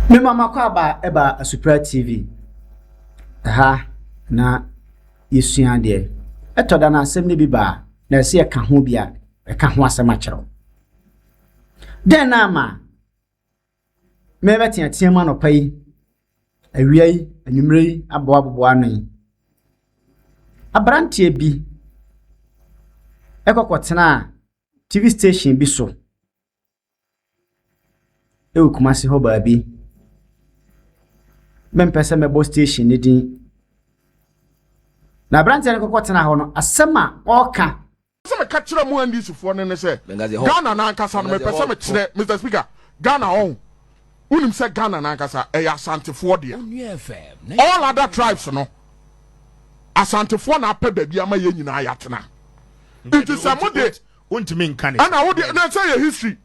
Me mama kwa eba Super TV. Ha na yesua de. Etoda na asem ne bi ba na se ka ho bia e ka ho asem a kyerɛw. Den na ma me betia tiema no pai awiai anwumrei aboabo anan. Abrantie bi ekokotena TV station bi so. E Kumasi ho ba bi. Mempese mebo station ni din. Na branche ne kokotena ho no asema oka. Se me ka kire mu andi sufo ne se. Ghana na ankasa no mepese me kire Mr Speaker. Ghana on. Unim se Ghana na ankasa e ya Asantefo dia. All other tribes no. Asantefo na apɛ baabi ama ye nyina ayatena. It is a mode untimi nka ne. Ana wo na say your history.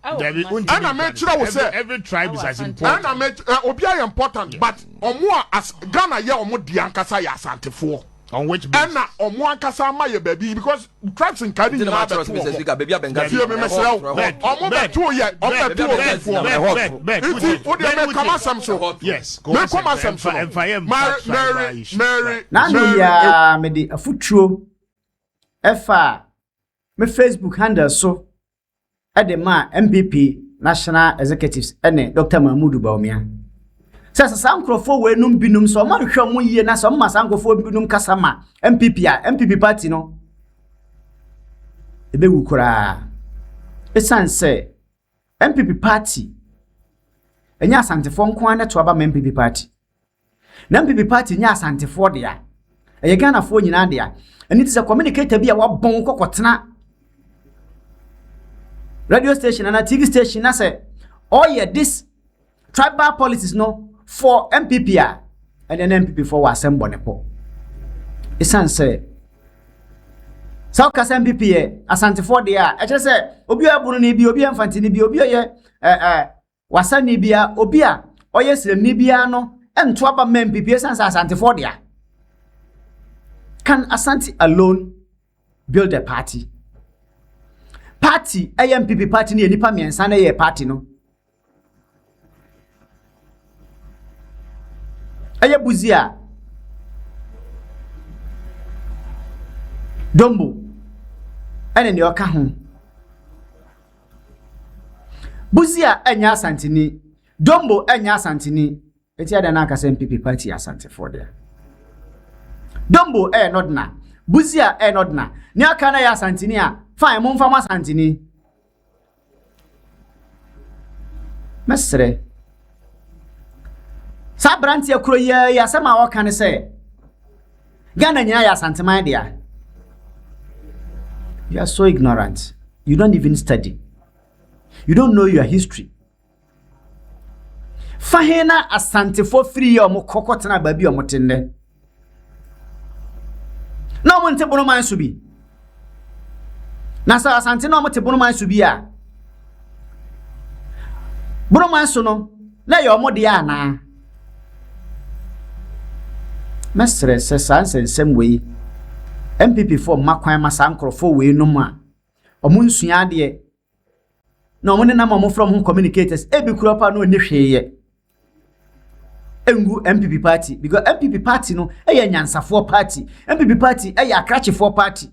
Ana me kire wo say every tribe is as important. Ana me obi are important but omo as Ghana ye omo di ankasa ya Asantefo. On which basis? Ana omo ankasa ma ye baby because tribes in Kadi na Mr. Speaker baby abenga. Fie me mesel. Omo beto ye, omo beto for. Iti o de me kama sam so. Yes. Me kama sam so. Mary. Nanu ya me di afutro. Efa me Facebook handle so. Ede ma NPP National Executives ene Dr. Mahmudu Bawumia. Sasa sankrofo we num binum so ma hwɛ mo yie na so ma sankrofo binum kasama MPP party no. Ebe wukura. Esanse MPP party enya Asantefo nko ane to aba MPP party. Na MPP party nya Asantefo de a. Eye Ghana fo nyina de a. Eni ti se communicator bi a wabon kokotena radio station and a TV station na say oh yeah this tribal policies no for MPP and then MPP for assemble nepo isan say South Kasa MPP Asantefo de a e say obi abunu ni bi obi amfanti ni bi obi ye wasa ni bia obi a oye srem ni bia no ento aba MPP isan say Asantefo de a. Can Ashanti alone build a party? Party MPP party ni enipa miensa na ye party no. Aye buzia. Dombo. Ene ni oka ho. Buzia enya Ashanti ni. Dombo enya Ashanti ni. Eti ada na aka MPP party Ashanti for there. Dombo nodna. Buzia nodna. Ni aka na ya Ashanti ni a. Fine, mon fama Ashanti. Mesre. Sa branti akro ye asema wo kan se. Ghana nya ya Ashanti man dia. You are so ignorant. You don't even study. You don't know your history. Fahena Asantefo free yo mo kokotena ba bi o motende. No mo ntebono man so bi. Na sa Asante no mo tebono man so bi a. Bono man so no na yo mo de ana. Mestre se sansensem we MPP for makwan masankrofo we no ma. Omo nsua de na omo ne na mo from home communicators e bi kura pa no ne hweye. Engu MPP party because MPP party no e nyansafo party. MPP party e akrachefo party.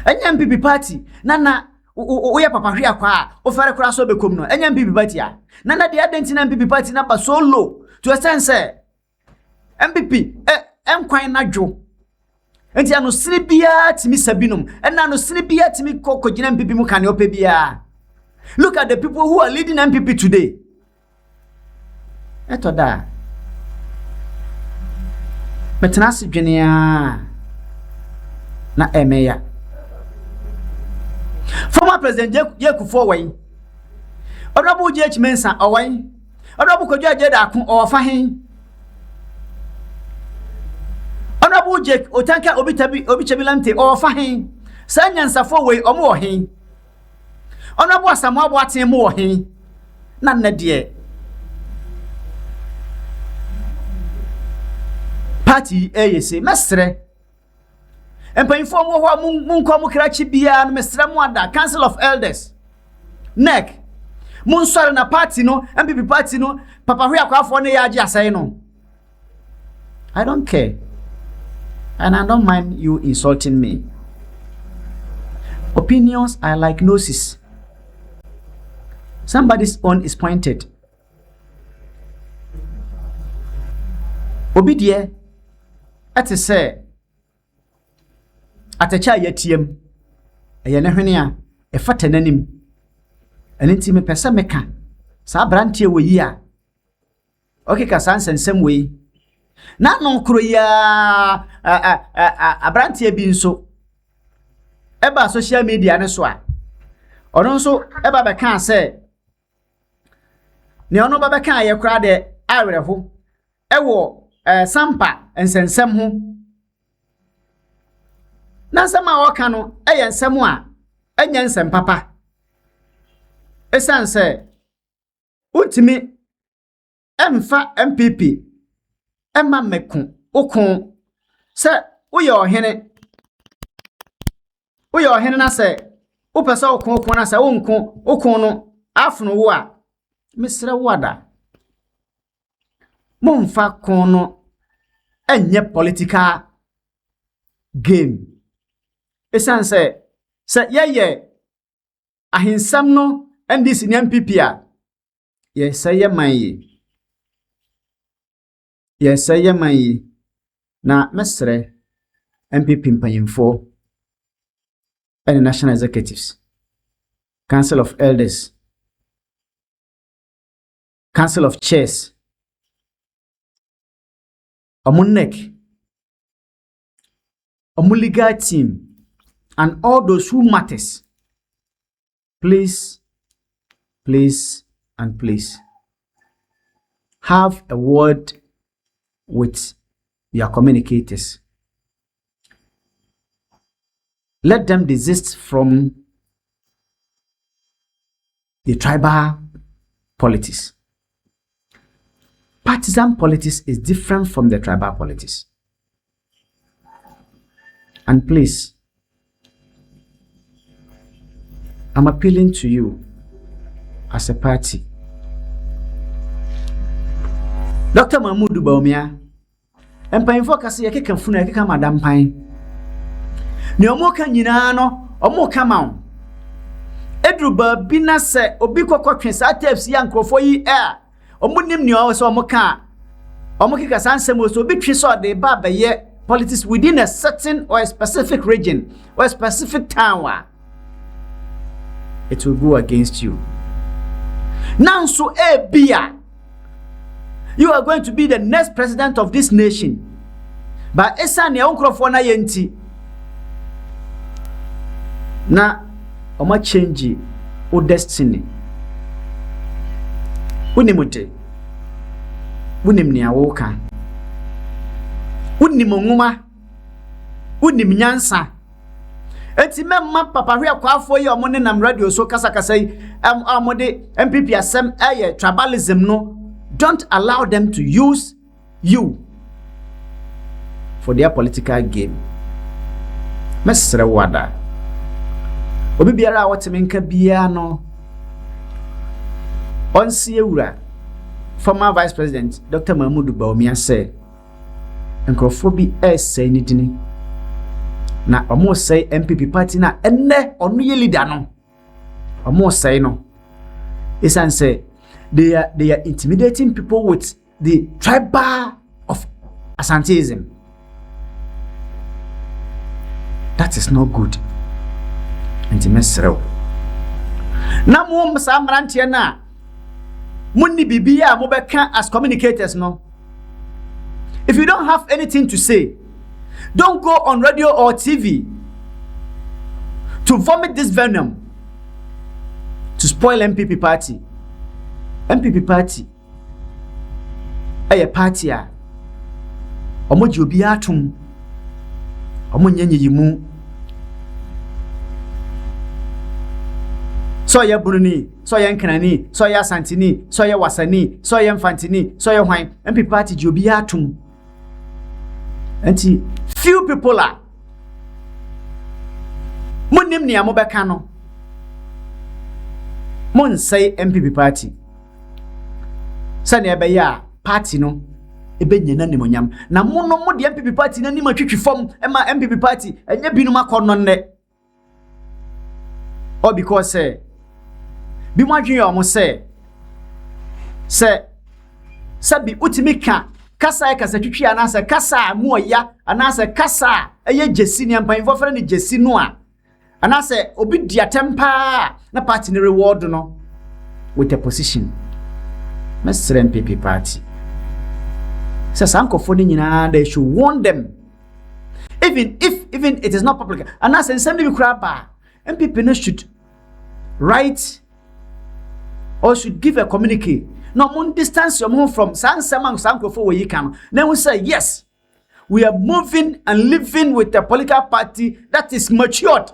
Enya MPP party nana oya papa hwe akwa o fere kura so bekom no enya MPP party a nana de identity na MPP party na ba so low to a sense MPP enkwan na dwo enti ano sini bia timi sabinum ena no sini bia timi kokogina MPP mu kan ope bia. Look at the people who are leading MPP today. Eto da metnasi dwenia na emeya former president Yekufo wen Honorable J.H. Mensah owen Honorable Kojo Ajeda Akun ofa hen Honorable J. Otanka Obichabilante ofa hen Sanyansafo we omo hen Honorable Asamoah Aboaten mo hen na de party AYC mesre Empayinfo mo ho mun ko mo krachi bia no mesre mo ada Council of Elders NEC Munsore na party no, NPP party no, Papa Hwe Akwafo ne ya agi asai no. I don't care. And I don't mind you insulting me. Opinions are like noses. Somebody's own is pointed. Obidie ate say atacha yatiem eye ne hwene a efata nanim enti me pese meka sa brantie wo yi a okay ka sansensem we na no kro ya abrantie bi nso eba social media ne so a ono nso eba be kan say ne ono ba be kan ye kra de awerefo ewo sampa ensensem ho na sama waka no eye nsem a enya nsem papa esanse utimi emfa MPP emma meku okun se uye ohene na se upesa okun na se okun no afunu wo a mesre wada Mumfa kono enye political game. Esanse se ye ahinsam no ndis ni MPP a ye seye manyi. Ye seye manyi na mesre MPP mpanyimfo and national executives, Council of Elders, Council of Chairs, Amunek, legal team, and all those who matters. Please, and please have a word with your communicators. Let them desist from the tribal politics. Partisan politics is different from the tribal politics. And please, I'm appealing to you as a party. Dr. Mahmoud Baumia, Empire Kasi Yaki Funa Yaki Madam Pine. Niomoka Ninano, Omoka Mount. Edruba Bina se Obiko Quatrins Atefs Yanko for ye air. Omunim ni also Omoka. Omokika Sansem was so big saw the baba ye politics within a certain or a specific region or a specific town. It will go against you. Now, so Bia, you are going to be the next president of this nation. But Esani Onkrofona Yenti. Na Oma change o destiny. Unimute. Unim ni awoka. Unim nguma. Unim nyansa. Eti memma Papa Hwe Akwafo ye omone nam radio so kasa yi amode MPP asem tribalism no. Don't allow them to use you for their political game. Mesre wada. Obi biara wotemenka bia no. Onsie wura former Vice President Dr. Mahmoud Baumia said, "Nkrofo bi say nitini na omo say MPP party na enne onu ye leader no. Omo say no. Isan say they are intimidating people with the tribal of Asantism. That is not good. Intimesrew. Na mo msa mrantie na munni bibia mo beka as communicators no. If you don't have anything to say, don't go on radio or TV to vomit this venom to spoil MPP party. MPP party a party a omoji obi atum omonyenye yimu so ya bununi so ya nkanani so ya santini so ya wasani so ya mfantini so ya hwan MPP party ji obi atum anti few people are munim ni amobeka no Mon say MPP party. Sani ebeya party no ebe nyena nimonyam. Na mo no mo de MPP party na nima twitwi fom ema MPP party enye binum akono nne. Or because say bi mo adwen yo mo say sabi utimi ka kasa kasa twitwi anasa kasa mu oya anasa kasa eye jesi ni ampan fofere ni jesi no a anasa obi diatempa na party ni reward no with a position. Mr. NPP party. So sankofo ni nyina they should warn them. Even it is not public. And as assembly be kraba, MPP no should write or should give a communique. No mon distance your move from sankofo where you can. Then we say yes. We are moving and living with a political party that is matured.